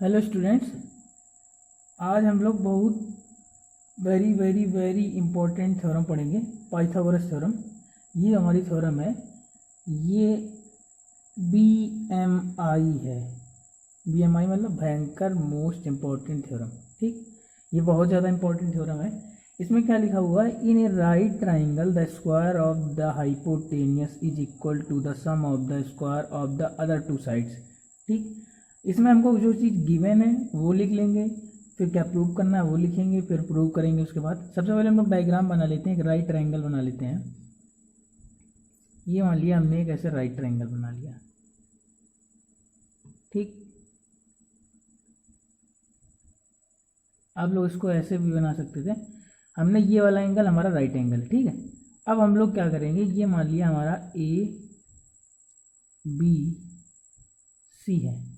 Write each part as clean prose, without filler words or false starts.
Hello students, आज हम लोग बहुत very very very important theorem पढ़ेंगे। Pythagoras theorem. ये हमारी थ्योरम है। ये BMI है। BMI मतलब भयंकर मोस्ट इम्पॉर्टेंट थ्योरम। ठीक, ये बहुत ज़्यादा इंपॉर्टेंट थ्योरम है। इसमें क्या लिखा हुआ है? In a right triangle the square of the hypotenuse is equal to the sum of the square of the other two sides. ठीक, इसमें हमको जो चीज़ गिवन है वो लिख लेंगे, फिर क्या प्रूव करना है वो लिखेंगे, फिर प्रूव करेंगे। उसके बाद सबसे पहले हम लोग डायग्राम बना लेते हैं, एक राइट ट्रायंगल बना लेते हैं। ये मान लिया हमने एक ऐसे राइट ट्रायंगल बना लिया। ठीक, आप लोग इसको ऐसे भी बना सकते थे। हमने ये वाला एंगल हमारा राइट एंगल, ठीक है। अब हम लोग क्या करेंगे, ये मान लिया हमारा ABC है।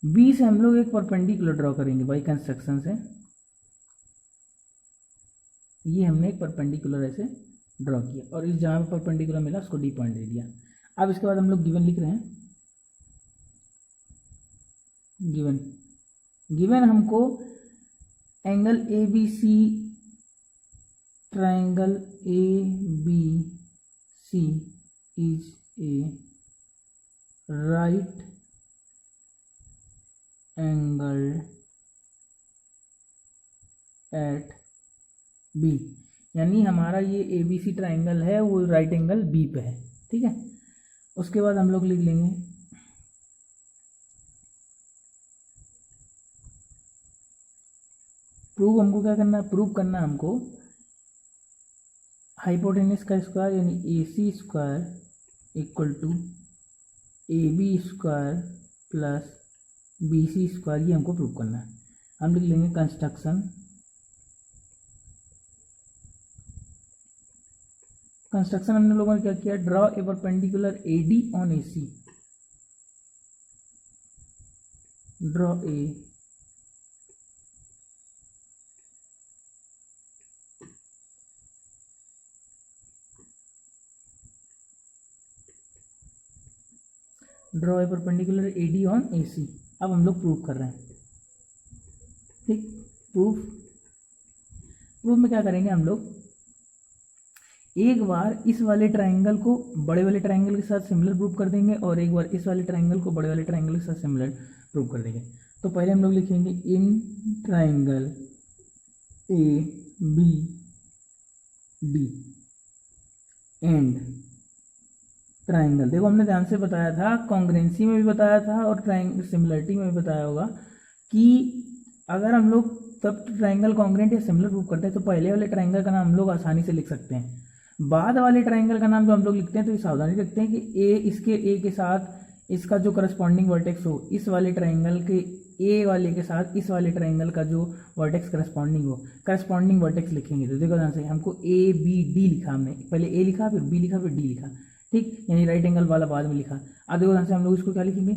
बी से हम लोग एक परपेंडिकुलर ड्रॉ करेंगे बाई कंस्ट्रक्शन से। ये हमने एक परपेंडिकुलर ऐसे ड्रॉ किया और इस जहाँ पे परपेंडिकुलर मिला उसको डी पॉइंट दे दिया। अब इसके बाद हम लोग गिवन लिख रहे हैं। गिवन हमको angle ABC, triangle ABC is a right angle at B, यानी हमारा ये ABC ट्राइंगल है वो राइट एंगल B पे है। ठीक है, उसके बाद हम लोग लिख लेंगे प्रूव। हमको क्या करना है? प्रूव करना है हमको हाइपोटेनस का स्क्वायर यानी AC square equal to AB square plus BC square. ये हमको प्रूव करना है। हम लिख लेंगे कंस्ट्रक्शन हमने लोगों ने क्या किया? Draw a perpendicular AD on AC। Draw a perpendicular AD on AC। अब हम लोग प्रूव कर रहे हैं। ठीक, प्रूफ में क्या करेंगे हम लोग? एक बार इस वाले ट्रायंगल को बड़े वाले ट्रायंगल के साथ सिमिलर प्रूव कर देंगे और एक बार इस वाले ट्रायंगल को बड़े वाले ट्रायंगल के साथ सिमिलर प्रूव कर देंगे। तो पहले हम लोग लिखेंगे in triangle ABD and triangle. देखो हमने ध्यान से बताया था, कॉन्ग्रेंसी में भी बताया था और सिमिलरिटी में भी बताया होगा कि अगर हम लोग तब ट्रायंगल कॉन्ग्रेंट या सिमिलर प्रूव करते हैं तो पहले वाले ट्रायंगल का नाम हम लोग आसानी से लिख सकते हैं। बाद वाले ट्रायंगल का नाम जो हम लोग लिखते हैं तो ये सावधानी रखते हैं कि ए के साथ इसका जो करस्पॉन्डिंग वर्टेक्स हो, इस वाले ट्रायंगल के ए वाले के साथ इस वाले ट्रायंगल का जो वर्टेक्स करस्पॉन्डिंग हो, करस्पॉन्डिंग वर्टेक्स लिखेंगे। तो देखो ध्यान से, हमको ABD लिखा, हमने पहले A लिखा, फिर B लिखा, फिर D लिखा। ठीक, यानी राइट एंगल वाला बाद में लिखा। अब देखो ध्यान से, हम लोग इसको क्या लिखेंगे?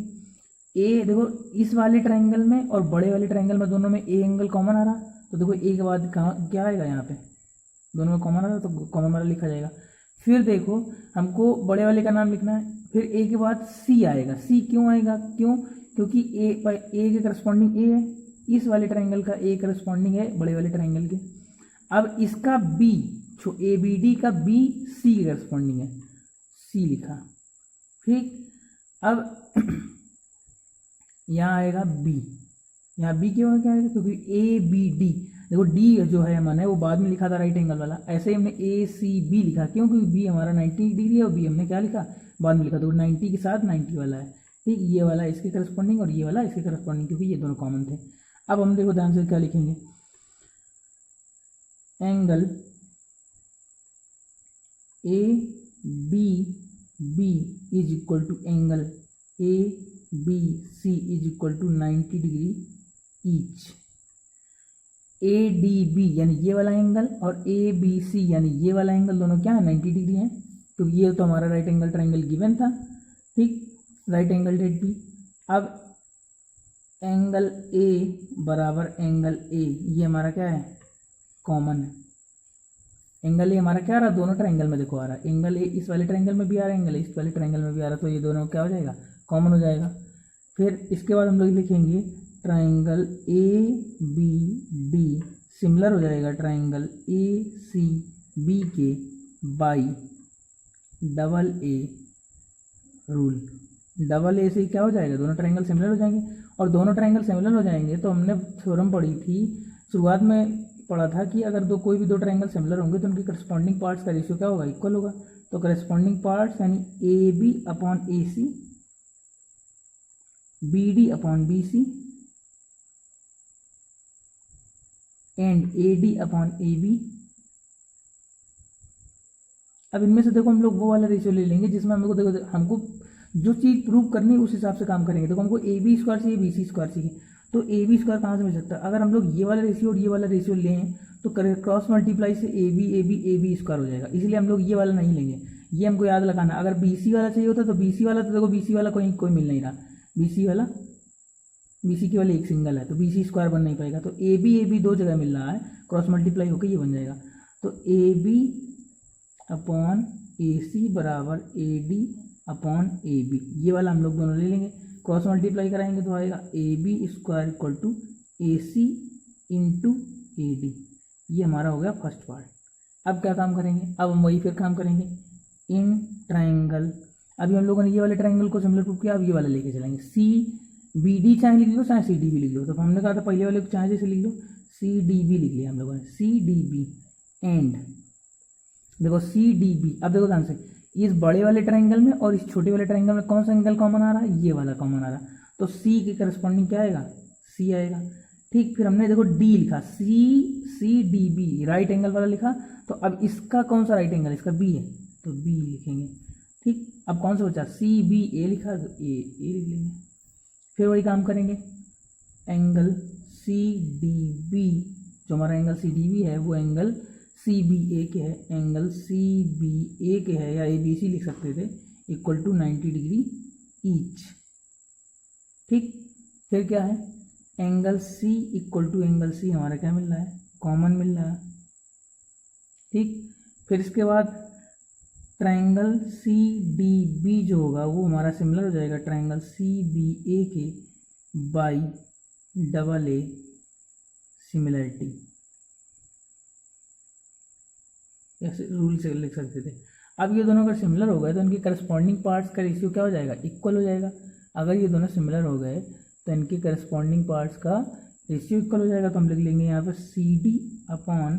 ए, देखो इस वाले ट्रायंगल में और बड़े वाले ट्रायंगल में दोनों में ए एंगल कॉमन आ रहा, तो देखो ए के बाद कहाँ क्या आएगा? यहाँ पे दोनों में कॉमन आ रहा तो कॉमन वाला लिखा जाएगा। फिर देखो हमको बड़े वाले का नाम लिखना है, फिर ए के बाद C आएगा। C क्यों आएगा? क्योंकि ए के करस्पॉन्डिंग ए है, इस वाले ट्रायंगल का ए करस्पॉन्डिंग है बड़े वाले ट्रायंगल के। अब इसका B, ABD का B C के करस्पॉन्डिंग है, C लिखा। ठीक, अब यहाँ आएगा B। यहाँ B क्यों है? क्या आएगा? क्योंकि ABD, देखो D जो है हमारा वो बाद में लिखा था राइट एंगल वाला, ऐसे ही हमने ACB लिखा। क्यों? क्योंकि B हमारा 90 डिग्री है और B हमने क्या लिखा? बाद में लिखा। तो 90 के साथ 90 वाला है। ठीक, ये वाला इसके करस्पॉन्डिंग और ये वाला इसके करस्पॉन्डिंग, क्योंकि ये दोनों कॉमन थे। अब हम देखो ध्यान से क्या लिखेंगे? Angle ABB is equal to angle ABC is equal to 90 degree each. ADB यानी ये वाला एंगल और ABC यानी ये वाला एंगल, दोनों क्या है? 90 डिग्री है, क्योंकि ये तो हमारा राइट एंगल ट्रायंगल गिवन था। ठीक, राइट एंगल डेट B। अब एंगल A बराबर एंगल A, ये हमारा क्या है? कॉमन है। एंगल ए हमारा क्या आ रहा है? दोनों ट्रायंगल में देखो आ रहा है। एंगल ए इस वाले ट्रायंगल में भी आ रहा है, एंगल इस वाले ट्रायंगल में भी आ रहा है, तो ये दोनों क्या हो जाएगा? कॉमन हो जाएगा। फिर इसके बाद हम लोग लिखेंगे triangle A B D similar हो जाएगा ट्राइंगल ए सी बी के by double A rule. Double A से क्या हो जाएगा, दोनों ट्राइंगल सिमिलर हो जाएंगे, और दोनों ट्राइंगल सिमिलर हो जाएंगे तो हमने थ्योरम पढ़ी थी, शुरुआत में पढ़ा था कि अगर कोई भी दो ट्राइंगल सिमिलर होंगे तो उनके करस्पॉन्डिंग पार्ट्स का रेशियो क्या होगा, इक्वल होगा। तो करस्पॉन्डिंग पार्ट्स यानी A B upon A C, B D upon B C and A D upon A B. अब इनमें से देखो हम लोग वो वाला रेशियो ले लेंगे जिसमें हमको देखो हमको जो चीज़ प्रूव करनी है उस हिसाब से काम करेंगे। देखो हमको ए बी स्क्वायर चाहिए, बी सी स्क्वायर चाहिए, तो ए बी स्क्वायर कहाँ से मिल सकता है, अगर हम लोग ये वाला रेशियो और ये वाला रेशियो लें तो क्रॉस मल्टीप्लाई से ए बी स्क्वायर हो जाएगा, इसलिए हम लोग ये वाला नहीं लेंगे, ये हमको याद लगाना। अगर बी सी वाला चाहिए होता तो बी सी वाला, तो देखो बी सी वाला कोई मिल नहीं रहा, बी सी केवल एक सिंगल है तो बी सी स्क्वायर बन नहीं पाएगा, तो ए बी दो जगह मिल रहा है, क्रॉस मल्टीप्लाई होकर ये बन जाएगा। तो A B upon A C बराबर A D upon A B, ये वाला हम लोग दोनों ले लेंगे, क्रॉस मल्टीप्लाई कराएंगे तो आएगा A B square equal to A C into A D. ये हमारा हो गया फर्स्ट पार्ट। अब क्या काम करेंगे, अब हम वही फिर काम करेंगे इन ट्राइंगल। अभी हम लोगों ने ये वाले ट्राइंगल को सिमिलर प्रूव किया, अब ये वाला लेके चलेंगे। सी बी डी चाहे लिख लो चाहे सी डी भी लिख लो, तो हमने कहा था पहले वाले को चाहे जैसे लिख लो, सी डी बी लिख लिया हम लोगों ने, सी डी बी एंड देखो सी डी बी। अब देखो ध्यान से, इस बड़े वाले ट्राइंगल में और इस छोटे वाले ट्राइंगल में कौन सा एंगल कॉमन आ रहा है, ये वाला कॉमन आ रहा है, तो सी के करस्पॉन्डिंग क्या आएगा, सी आएगा। ठीक, फिर हमने देखो डी लिखा, C D B right angle वाला लिखा, तो अब इसका कौन सा राइट एंगल, इसका बी है तो बी लिखेंगे। ठीक, अब कौन सा बचा, सी बी ए लिखा तो ए लिख लेंगे। फिर वही काम करेंगे, एंगल सी डी बी, जो हमारा एंगल सी डी बी है वो एंगल सी बी ए के है, एंगल सी बी ए के है, या ए बी सी लिख सकते थे, इक्वल टू 90 डिग्री ईच। ठीक, फिर क्या है, angle C equal to angle C हमारा क्या मिल रहा है, कॉमन मिल रहा है। ठीक, फिर इसके बाद ट्राइंगल सी डी बी जो होगा वो हमारा सिमिलर हो जाएगा ट्राइंगल सी बी ए के बाई डबल ए सिमिलरिटी, ऐसे रूल से लिख सकते थे। अब ये दोनों अगर सिमिलर हो गए तो इनके करस्पॉन्डिंग पार्ट्स का रेशियो क्या हो जाएगा, इक्वल हो जाएगा। अगर ये दोनों सिमिलर हो गए तो इनके करस्पॉन्डिंग पार्ट्स का रेशियो इक्वल हो जाएगा, तो हम लिख लेंगे यहाँ पर C D upon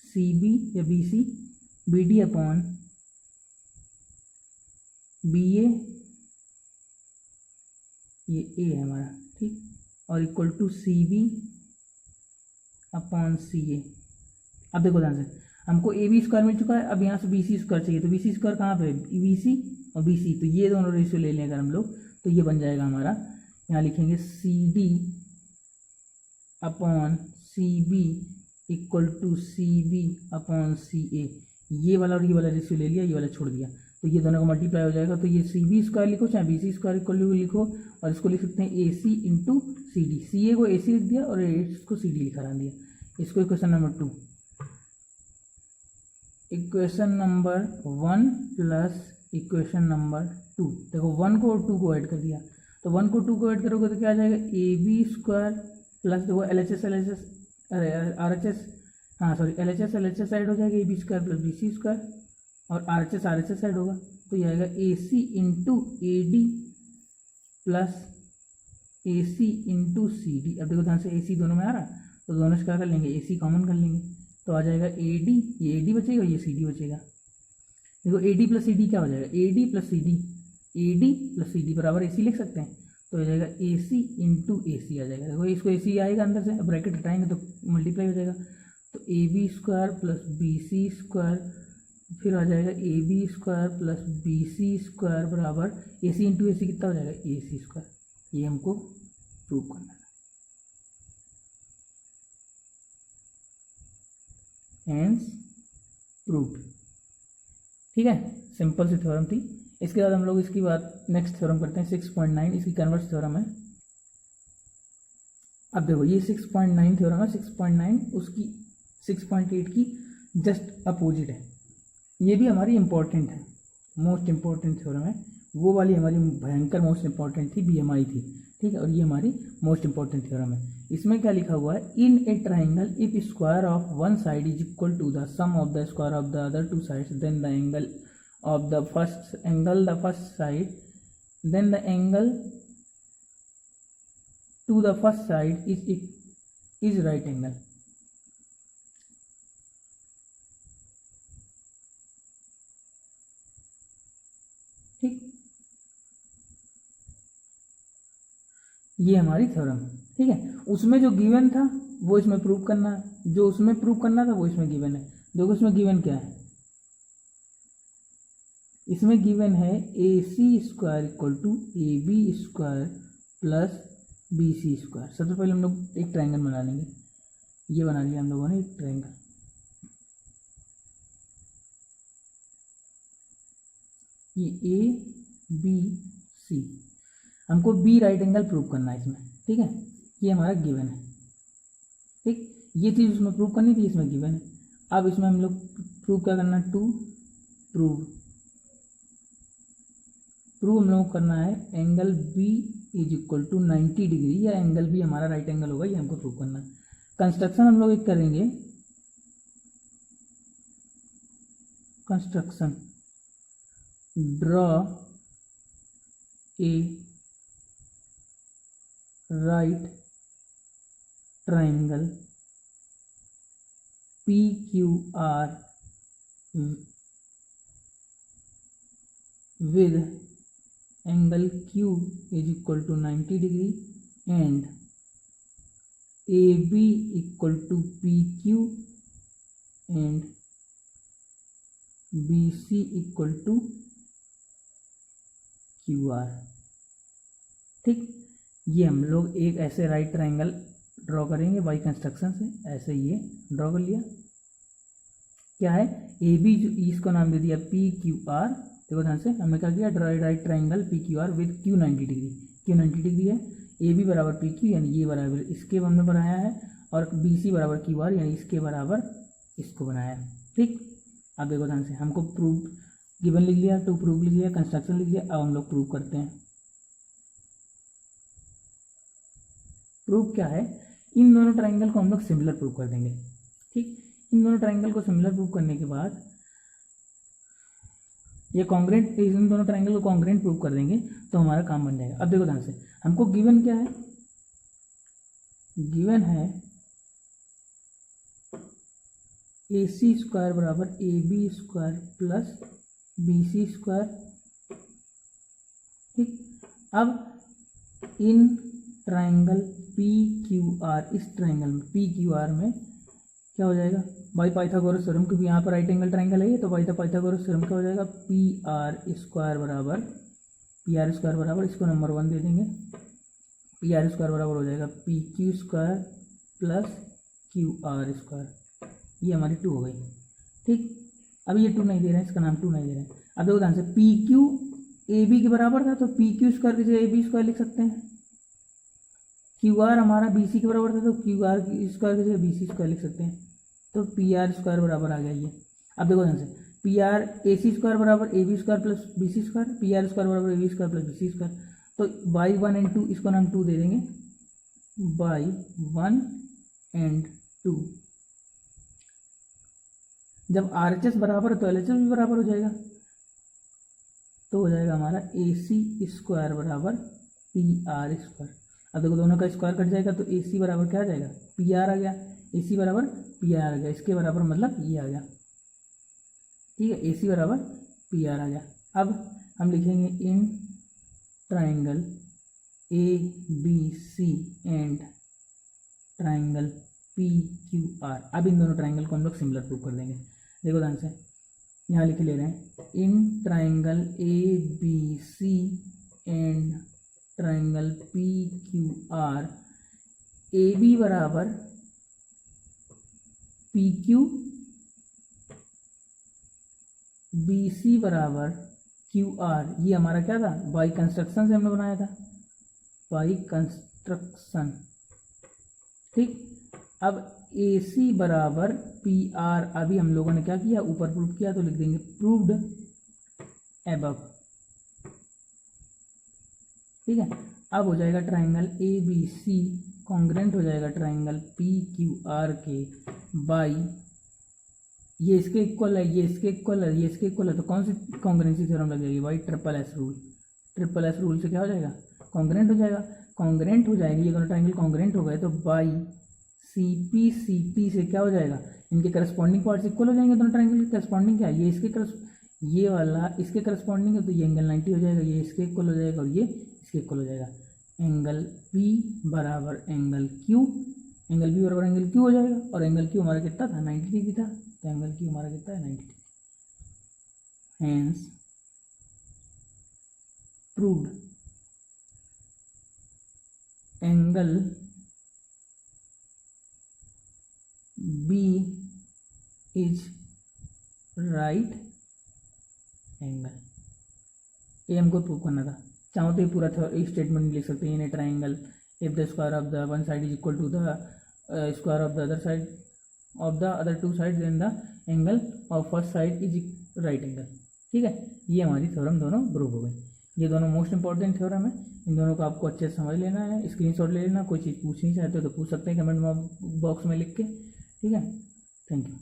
C B या B C, B D upon B A, ये ए है हमारा। ठीक, और equal to C B upon C A. अब देखो ध्यान से, हमको ए बी स्क्वायर मिल चुका है, अब यहाँ से बी सी स्क्वायर चाहिए, तो बी सी स्क्वायर कहाँ पे है, बी सी और बी सी, तो ये दोनों रेशियो ले लें अगर हम लोग तो ये बन जाएगा हमारा, यहाँ लिखेंगे C D upon C B equal to C B upon C A. ये वाला और ये वाला रेशियो ले लिया, ये वाला छोड़ दिया, तो ये दोनों का मल्टीप्लाई हो जाएगा, तो ये सी बी स्क्वायर लिखो चाहे B C square equal to लिखो, और इसको लिख सकते हैं ए सी इंटू सी डी। सी ए को ए सी लिख दिया और इसको सी डी लिखा दिया। इसको equation number 2, equation number 1 plus equation number 2। देखो 1 को और 2 को ऐड कर दिया, तो 1 को 2 को ऐड करोगे तो क्या आ जाएगा, ए बी स्क्वायर प्लस देखो L H S R H S, हाँ sorry L H S side हो जाएगा, A B square plus B C square, और आर एच एस साइड होगा, तो ये आएगा A C into A D plus A C into C D. अब देखो ध्यान से, ए सी दोनों में आ रहा, तो दोनों से क्या कर लेंगे, ए सी कॉमन कर लेंगे, तो आ जाएगा ए डी, ये ए डी बचेगा, ये सी डी बचेगा। देखो A D plus C D क्या हो जाएगा, A D plus C D, A D plus C D बराबर ए सी लिख सकते हैं, तो हो जाएगा ए सी इंटू ए सी आ जाएगा। देखो इसको ए सी आएगा अंदर से, ब्रैकेट हटाएंगे तो मल्टीप्लाई हो जाएगा, तो A B square plus B C square, फिर आ जाएगा A B square plus B C square बराबर ए सी इंटू ए सी कितना हो जाएगा, ए सी स्क्वायर। ये हमको प्रूव करना है, हेंस प्रूव्ड। ठीक है, सिंपल सी थ्योरम थी। इसके बाद हम लोग इसकी बात नेक्स्ट थ्योरम करते हैं, 6.9, इसकी कन्वर्स थ्योरम है। अब देखो ये 6.9 थ्योरम है, 6.9 उसकी 6.8 की जस्ट अपोजिट है। ये भी हमारी इंपॉर्टेंट है, मोस्ट इंपॉर्टेंट थ्योरम है। वो वाली हमारी भयंकर मोस्ट इंपॉर्टेंट थी, BMI थी, ठीक है, और ये हमारी मोस्ट इंपॉर्टेंट थ्योरम है। इसमें क्या लिखा हुआ है, in a triangle if square of one side is equal to the sum of the square of the other two sides then the angle of the first side then the angle to the first side is right angle। ठीक, ये हमारी theorem है। ठीक है, उसमें जो given था वो इसमें प्रूव करना है, जो उसमें प्रूव करना था वो इसमें गिवन है। देखो इसमें गिवन क्या है, इसमें गिवन है A C square equal to A B square plus B C square. सबसे पहले हम लोग एक ट्राइंगल बना लेंगे, ये बना लिया हम लोगों ने एक ट्राइंगल। ये ए बी सी, हमको बी राइट एंगल प्रूव करना है इसमें। ठीक है, ये हमारा गिवन है। ठीक, ये चीज़ उसमें प्रूव करनी थी, इसमें गिवन है। अब इसमें हम लोग प्रूव क्या करना है, टू प्रूव हम लोग करना है angle B is equal to 90 degree, या एंगल बी हमारा राइट एंगल होगा, ये हमको प्रूव करना है। कंस्ट्रक्शन हम लोग एक करेंगे, construction draw a right triangle P Q are with angle Q is equal to 90 degree and AB equal to PQ and BC equal to QR। ठीक, ये हम लोग एक ऐसे राइट ट्राइंगल ड्रॉ करेंगे बाई कंस्ट्रक्शन से। ऐसे ये ड्रॉ कर लिया, क्या है ए बी, इसको नाम दे दिया पी क्यू आर। देखो ध्यान से, हमने क्या किया, right triangle P Q are with Q 90 degree. Q 90 degree है, ए बी बराबर पी क्यू यानी ये बराबर इसके हमने बनाया है, और बी सी बराबर क्यू आर यानी इसके बराबर इसको बनाया है। ठीक, अब देखो ध्यान से, हमको प्रूफ गिवन लिख लिया, टू प्रूफ लिख लिया, कंस्ट्रक्शन लिख लिया। अब हम लोग प्रूफ करते हैं। प्रूफ क्या है, इन दोनों ट्राइंगल को हम लोग सिमिलर प्रूफ कर देंगे। ठीक, इन दोनों ट्राइंगल को सिमिलर प्रूफ करने के बाद ये कॉन्ग्रेंट, इन दोनों ट्राइंगल को कॉन्ग्रेंट प्रूफ कर देंगे तो हमारा काम बन जाएगा। अब देखो ध्यान से, हमको गिवन क्या है, गिवन है ए सी स्क्वायर बराबर A B square plus B C square. ठीक, अब in triangle P Q R, इस ट्राइंगल में पी क्यू आर में क्या हो जाएगा, बाई पाइथागोरस थ्योरम, क्योंकि यहाँ पर राइट एंगल ट्राइंगल है ये, तो बाई पाइथागोरस थ्योरम क्या हो जाएगा, पी आर स्क्वायर बराबर इसको नंबर 1 दे देंगे, पी आर स्क्वायर बराबर हो जाएगा P Q square plus Q R square. ये हमारी 2 हो गई। ठीक, अब ये 2 नहीं दे रहे हैं, इसका नाम 2 नहीं दे रहे हैं। अब देखो ध्यान से, पी क्यू ए बी के बराबर था तो पी क्यू स्क्वायर की जगह ए बी स्क्वायर लिख सकते हैं। क्यू आर हमारा बी सी के बराबर था तो क्यू आर स्क्वायर की जगह बी सी स्क्वायर लिख सकते हैं, तो पी आर स्क्वायर बराबर आ गया ये। अब देखो ध्यान से, P R A C square बराबर A B square plus B C square, P R square बराबर A B square plus B C square. तो बाई 1 एंड 2, इसको हम 2 दे देंगे, बाई 1 एंड 2। जब आर एच एस बराबर है तो एल एच एस भी बराबर हो जाएगा, तो हो जाएगा हमारा ए सी स्क्वायर बराबर पी आर स्क्वायर। अब देखो दोनों का स्क्वायर कट जाएगा तो ए सी बराबर क्या आ जाएगा, पी आर आ गया, ए सी बराबर पी आर आ गया, इसके बराबर मतलब ये आ गया। ठीक है, ए सी बराबर पी आर आ गया। अब हम लिखेंगे in triangle A B C and triangle P Q R. अब इन दोनों ट्राइंगल को हम लोग सिमिलर प्रूव कर देंगे। देखो ध्यान से, यहाँ लिख ले रहे हैं, in triangle A B C and triangle P Q R, A B बराबर पी क्यू, बी सी बराबर क्यू आर। ये हमारा क्या था, बाई कंस्ट्रक्शन से हमने बनाया था, बाई कंस्ट्रक्शन। ठीक, अब ए सी बराबर पी आर, अभी हम लोगों ने क्या किया, ऊपर प्रूव किया, तो लिख देंगे प्रूव्ड एबव। ठीक है, अब हो जाएगा triangle A B C congruent हो जाएगा ट्राइंगल पी क्यू आर के बाई, ये इसके इक्वल है, ये इसके इक्वल है, ये इसके इक्वल है, तो कौन सी कॉन्ग्रेंसी थ्योरम लग जाएगी भाई? Triple S rule. Triple S rule से क्या हो जाएगा? कॉन्ग्रेंट हो जाएगा। कॉन्ग्रेंट हो जाएगी, ये दोनों ट्राइंगल कॉन्ग्रेंट हो गए, तो बाई सी पी से क्या हो जाएगा? इनके करस्पॉन्डिंग पार्ट्स इक्वल हो जाएंगे। दोनों ट्राइंगल के करस्पॉन्डिंग क्या है? ये इसके ये वाला इसके करस्पॉन्डिंग है, तो ये एंगल 90 हो जाएगा, ये इसके इक्वल हो जाएगा और ये इसके इक्वल हो जाएगा। एंगल पी बराबर एंगल क्यू, एंगल पी बराबर एंगल क्यू हो जाएगा, और एंगल क्यू हमारा कितना था? 90 डिग्री था, तो एंगल क्यू हमारा कितना है? 90 degree. Hence proved angle B is right angle. ये हमको प्रूव करना था। चाहो तो ये पूरा स्टेटमेंट लिख सकते हैं in a triangle if the square of the one side is equal to the square of the other side of the other two side, then the angle of first side is right angle. ठीक है, ये हमारी theorem दोनों prove हो गई। ये दोनों most important theorem है, इन दोनों को आपको अच्छे से समझ लेना है, स्क्रीनशॉट ले लेना। कोई चीज़ पूछनी चाहते हो तो पूछ सकते हैं कमेंट बॉक्स में लिख के। ठीक है, थैंक यू।